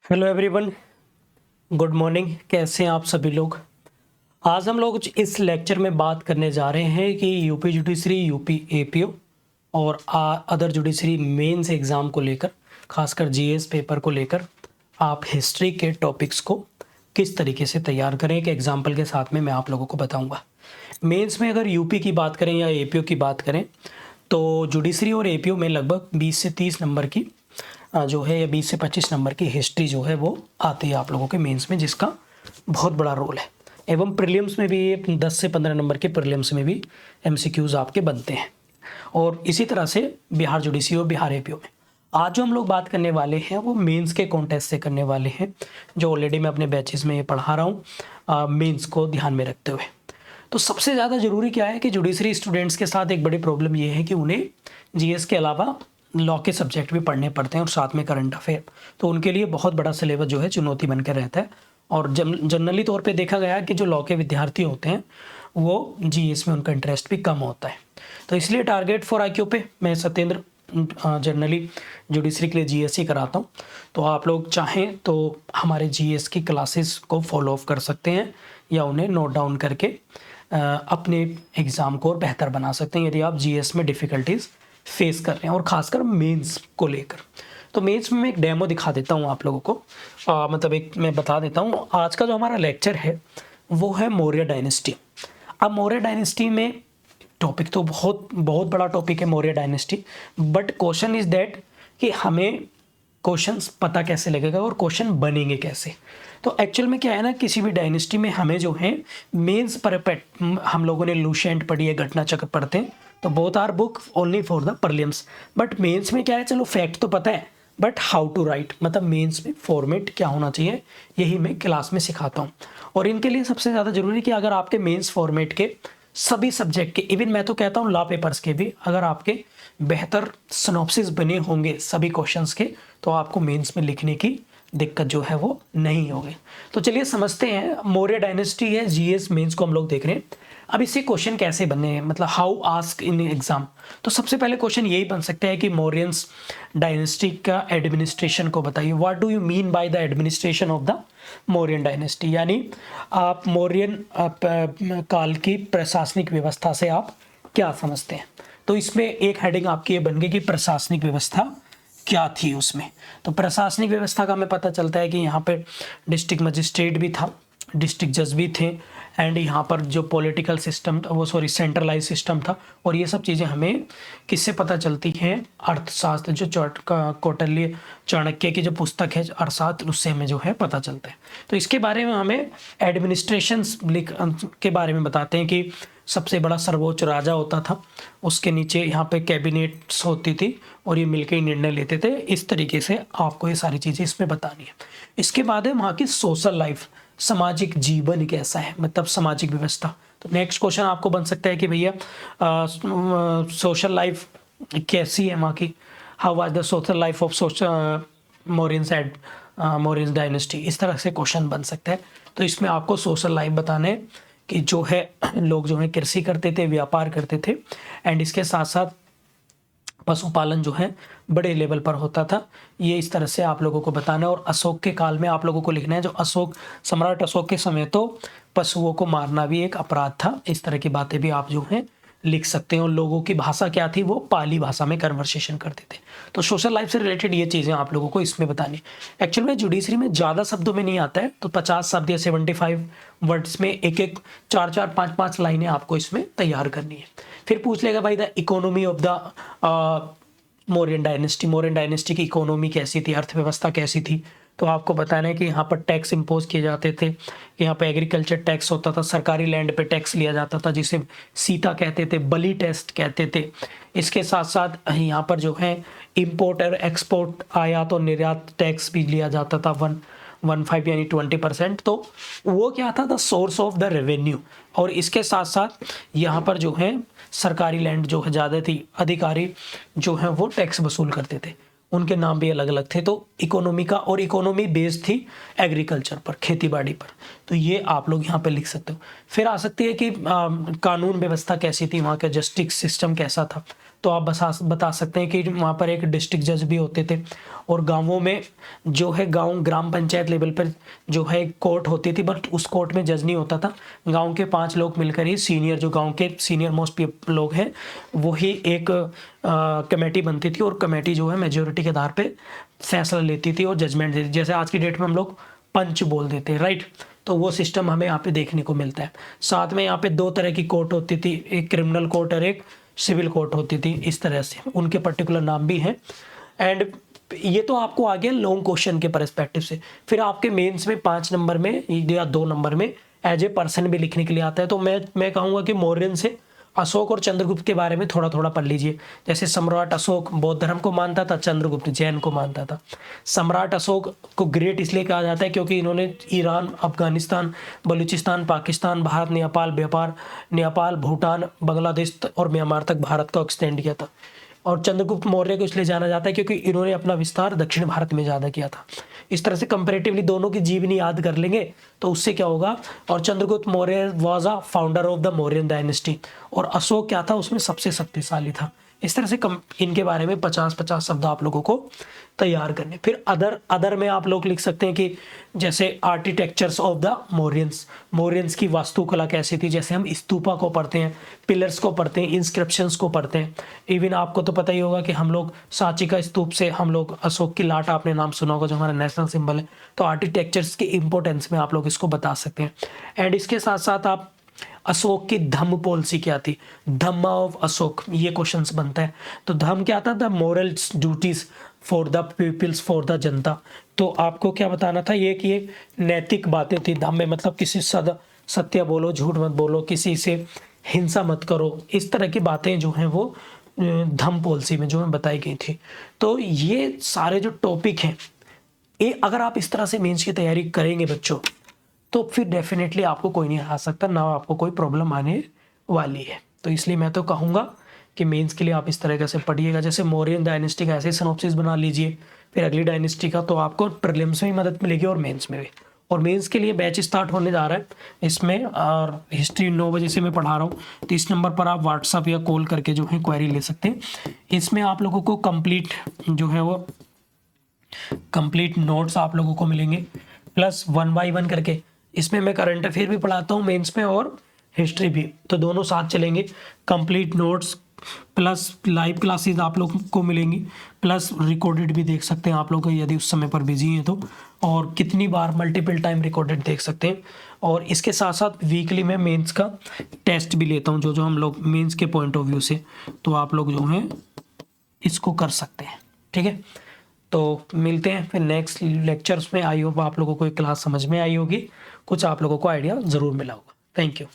Hello everyone, good morning. कैसे हैं आप सभी लोग। आज हम लोग इस लेक्चर में बात करने जा रहे हैं कि यूपी जुडिशरी, यूपी एपीओ और अदर जुडिशरी मेंस एग्ज़ाम को लेकर, खासकर जीएस पेपर को लेकर आप हिस्ट्री के टॉपिक्स को किस तरीके से तैयार करें। एक एग्जाम्पल के साथ में मैं आप लोगों को बताऊंगा। मेंस में अगर यूपी की बात करें या एपीओ की बात करें तो जुडिशरी और एपीओ में लगभग 20 से 30 नंबर की जो है या 20 से 25 नंबर की हिस्ट्री जो है वो आती है आप लोगों के मेंस में, जिसका बहुत बड़ा रोल है। एवं प्रीलिम्स में भी 10 से 15 नंबर के प्रीलिम्स में भी एमसीक्यूज आपके बनते हैं। और इसी तरह से बिहार जुडिशरी और बिहार एपीओ में आज जो हम लोग बात करने वाले हैं वो मेंस के कॉन्टेस्ट से करने वाले हैं, जो ऑलरेडी मैं अपने बैचेस में पढ़ा रहा हूँ मेंस को ध्यान में रखते हुए। तो सबसे ज़्यादा ज़रूरी क्या है कि जुडिशरी स्टूडेंट्स के साथ एक बड़ी प्रॉब्लम ये है कि उन्हें जीएस के अलावा लॉ के सब्जेक्ट भी पढ़ने पड़ते हैं और साथ में करंट अफेयर, तो उनके लिए बहुत बड़ा सिलेबस जो है चुनौती बनकर रहता है। और जनरली तौर पे देखा गया है कि जो लॉ के विद्यार्थी होते हैं वो जीएस में उनका इंटरेस्ट भी कम होता है। तो इसलिए टारगेट फॉर आईक्यू पे मैं सत्येंद्र जनरली जुडिशरी के लिए जीएस ही कराता हूँ। तो आप लोग चाहें तो हमारे जीएस की क्लासेस को फॉलो अप कर सकते हैं या उन्हें नोट डाउन करके अपने एग्ज़ाम को और बेहतर बना सकते हैं यदि आप जीएस में डिफ़िकल्टीज़ फेस कर रहे हैं, और ख़ासकर मेंस को लेकर। तो मेंस में मैं एक डेमो दिखा देता हूँ आप लोगों को, मतलब एक मैं बता देता हूँ। आज का जो हमारा लेक्चर है वो है मौर्य डायनेस्टी। अब मौर्य डायनेस्टी में टॉपिक तो बहुत बहुत बड़ा टॉपिक है Maurya dynasty, but question is that कि हमें क्वेश्चंस पता कैसे लगेगा और क्वेश्चन बनेंगे कैसे। तो एक्चुअल में क्या है ना, किसी भी डायनेस्टी में हमें जो है मेंस परपेट, हम लोगों ने लूसेंट पढ़ी है, घटना चक्र पढ़ते हैं, तो both are book only for the prelims. But mains में क्या है, चलो फैक्ट तो पता है, बट हाउ टू राइट, मतलब मेंस में फॉर्मेट क्या होना चाहिए, यही मैं क्लास में सिखाता हूँ। और इनके लिए सबसे ज़्यादा जरूरी कि अगर आपके मेंस फॉर्मेट के सभी सब्जेक्ट के, इवन मैं तो कहता हूँ लॉ पेपर्स के भी, अगर आपके बेहतर सिनॉप्सिस बने होंगे सभी क्वेश्चंस के, तो आपको मेंस में लिखने की दिक्कत जो है वो नहीं होगी। तो चलिए समझते हैं। मौर्य डायनेस्टी है, जीएस मेंस को हम लोग देख रहे हैं। अब इससे क्वेश्चन कैसे बनने हैं, मतलब हाउ आस्क इन एग्जाम। तो सबसे पहले क्वेश्चन यही बन सकता है कि मौर्यंस डायनेस्टी का एडमिनिस्ट्रेशन को बताइए। What do you mean by the administration of the Mauryan dynasty, यानी आप मौर्यन काल की प्रशासनिक व्यवस्था से आप क्या समझते हैं। तो इसमें एक हेडिंग आपकी ये बन गई कि प्रशासनिक व्यवस्था क्या थी उसमें। तो प्रशासनिक व्यवस्था का हमें पता चलता है कि यहाँ पे डिस्ट्रिक्ट मजिस्ट्रेट भी था, डिस्ट्रिक्ट जज भी थे, एंड यहाँ पर जो पॉलिटिकल सिस्टम वो सेंट्रलाइज सिस्टम था। और ये सब चीज़ें हमें किससे पता चलती हैं, अर्थशास्त्र, जो कौटिल्य चाणक्य की जो पुस्तक है अर्थशास्त्र, उससे हमें जो है पता चलता है। तो इसके बारे में हमें एडमिनिस्ट्रेशन के बारे में बताते हैं कि सबसे बड़ा सर्वोच्च राजा होता था, उसके नीचे यहाँ पे कैबिनेट्स होती थी और ये मिलकर ही निर्णय लेते थे। इस तरीके से आपको ये सारी चीज़ें इसमें बतानी है। इसके बाद है वहाँ की सोशल लाइफ, सामाजिक जीवन कैसा है, मतलब सामाजिक व्यवस्था। तो नेक्स्ट क्वेश्चन आपको बन सकता है कि भैया सोशल लाइफ कैसी है वहाँ की, how was the social life of Mauryans and Mauryans dynasty, इस तरह से क्वेश्चन बन सकता है। तो इसमें आपको सोशल लाइफ बताना है कि जो है लोग जो है कृषि करते थे, व्यापार करते थे, एंड इसके साथ साथ पशुपालन जो है बड़े लेवल पर होता था। ये इस तरह से आप लोगों को बताना है। और अशोक के काल में आप लोगों को लिखना है, जो अशोक सम्राट अशोक के समय तो पशुओं को मारना भी एक अपराध था। इस तरह की बातें भी आप जो हैं लिख सकते हैं। और लोगों की भाषा क्या थी, वो पाली भाषा में कन्वर्सेशन करते थे। तो सोशल लाइफ से रिलेटेड ये चीज़ें आप लोगों को इसमें बतानी। एक्चुअल में जुडिशरी में ज़्यादा शब्दों में नहीं आता है, तो 50 शब्द या 75 वर्ड्स में एक एक 4-4 5-5 लाइनें आपको इसमें तैयार करनी है। फिर पूछ लेगा भाई the economy of the Mauryan dynasty, Mauryan dynasty की इकोनॉमी कैसी थी, अर्थव्यवस्था कैसी थी। तो आपको बताना है कि यहाँ पर टैक्स इम्पोज किए जाते थे, यहाँ पे एग्रीकल्चर टैक्स होता था, सरकारी लैंड पे टैक्स लिया जाता था जिसे सीता कहते थे, बली टेस्ट कहते थे। इसके साथ साथ यहाँ पर जो है इम्पोर्ट और एक्सपोर्ट, आयात और निर्यात टैक्स भी लिया जाता था 115 यानी 20%। तो वो क्या था, the source of the revenue. और इसके साथ साथ यहाँ पर जो है सरकारी लैंड जो है ज़्यादा थी, अधिकारी जो है वो टैक्स वसूल करते थे, उनके नाम भी अलग अलग थे। तो इकोनॉमी का, और इकोनॉमी बेस्ड थी एग्रीकल्चर पर, खेती बाड़ी पर। तो ये आप लोग यहाँ पे लिख सकते हो। फिर आ सकती है कि कानून व्यवस्था कैसी थी, वहाँ का जस्टिस सिस्टम कैसा था। तो आप बता सकते हैं कि वहाँ पर एक डिस्ट्रिक्ट जज भी होते थे, और गांवों में जो है गांव ग्राम पंचायत लेवल पर जो है कोर्ट होती थी, बट उस कोर्ट में जज नहीं होता था। गांव के 5 लोग मिलकर ही सीनियर, जो गांव के सीनियर मोस्ट लोग हैं, वही एक कमेटी बनती थी, और कमेटी जो है मेजोरिटी के आधार पे फैसला लेती थी और जजमेंट देती थी। जैसे आज की डेट में हम लोग पंच बोल देते हैं, राइट। तो वो सिस्टम हमें यहाँ पे देखने को मिलता है। साथ में यहाँ पे 2 तरह की कोर्ट होती थी, एक क्रिमिनल कोर्ट और एक सिविल कोर्ट होती थी। इस तरह से उनके पर्टिकुलर नाम भी हैं। एंड ये तो आपको आ गया लॉन्ग क्वेश्चन के पर्सपेक्टिव से। फिर आपके मेंस में 5 नंबर में या 2 नंबर में एज ए पर्सन भी लिखने के लिए आता है। तो मैं कहूँगा कि मौर्यन से अशोक और चंद्रगुप्त के बारे में थोड़ा थोड़ा पढ़ लीजिए। जैसे सम्राट अशोक बौद्ध धर्म को मानता था, चंद्रगुप्त जैन को मानता था। सम्राट अशोक को ग्रेट इसलिए कहा जाता है क्योंकि इन्होंने ईरान, अफगानिस्तान, बलूचिस्तान, पाकिस्तान, भारत, नेपाल, भूटान, बांग्लादेश और म्यांमार तक भारत को एक्सटेंड किया था। और चंद्रगुप्त मौर्य को इसलिए जाना जाता है क्योंकि इन्होंने अपना विस्तार दक्षिण भारत में ज़्यादा किया था। इस तरह से कंपैरेटिवली दोनों की जीवनी याद कर लेंगे तो उससे क्या होगा। और Chandragupta Maurya was a founder of the Mauryan dynasty, और अशोक क्या था, उसमें सबसे शक्तिशाली था। इस तरह से इनके बारे में 50-50 शब्द आप लोगों को तैयार करने। फिर अदर में आप लोग लिख सकते हैं कि जैसे आर्किटेक्चर्स ऑफ द मौर्यंस की वास्तुकला कैसी थी। जैसे हम स्तूपा को पढ़ते हैं, पिलर्स को पढ़ते हैं, इंस्क्रिप्शंस को पढ़ते हैं। इवन आपको तो पता ही होगा कि हम लोग सांची का स्तूप से हम लोग अशोक की लाट, आपने नाम सुना होगा, जो हमारा नेशनल सिंबल है। तो आर्किटेक्चर्स की इंपॉर्टेंस में आप लोग इसको बता सकते हैं। एंड इसके साथ साथ आप अशोक की धम्म पॉलिसी क्या थी, धम्मा ऑफ अशोक, ये क्वेश्चंस बनता है। तो धम्म क्या था, the moral duties for the peoples, for the janta. तो आपको क्या बताना था ये कि ये नैतिक बातें थी। धम्म में मतलब किसी सत्य बोलो, झूठ मत बोलो, किसी से हिंसा मत करो, इस तरह की बातें जो हैं वो धम्म पॉलिसी में जो है बताई गई थी। तो ये सारे जो टॉपिक हैं, ये अगर आप इस तरह से मेंस की तैयारी करेंगे बच्चों, तो फिर डेफिनेटली आपको कोई नहीं हरा सकता, ना आपको कोई प्रॉब्लम आने वाली है। तो इसलिए मैं तो कहूँगा कि मेंस के लिए आप इस तरीके से पढ़िएगा। जैसे मौर्यन डायनेस्टी का ऐसे सिनॉप्सिस बना लीजिए, फिर अगली डायनेस्टी का, तो आपको प्रीलिम्स में भी मदद मिलेगी और मेंस में भी। और मेंस के लिए बैच स्टार्ट होने जा रहा है इसमें, और हिस्ट्री 9 बजे से मैं पढ़ा रहा हूँ। तो इस नंबर पर आप व्हाट्सअप या कॉल करके जो है क्वेरी ले सकते हैं। इसमें आप लोगों को कंप्लीट जो है वो कंप्लीट नोट्स आप लोगों को मिलेंगे, प्लस 1 बाय 1 करके। इसमें मैं करंट अफेयर भी पढ़ाता हूँ मेंस में, और हिस्ट्री भी, तो दोनों साथ चलेंगे। Complete notes plus live classes आप लोग को मिलेंगी, प्लस रिकॉर्डेड भी देख सकते हैं आप लोग यदि उस समय पर बिजी हैं तो, और कितनी बार मल्टीपल टाइम रिकॉर्डेड देख सकते हैं। और इसके साथ साथ वीकली मैं मेंस का टेस्ट भी लेता हूँ, जो हम लोग मेंस के पॉइंट ऑफ व्यू से, तो आप लोग जो हैं इसको कर सकते हैं। ठीक है, तो मिलते हैं फिर नेक्स्ट लेक्चर्स में। आई होप आप लोगों को क्लास समझ में आई होगी, कुछ आप लोगों को आइडिया ज़रूर मिला होगा। Thank you.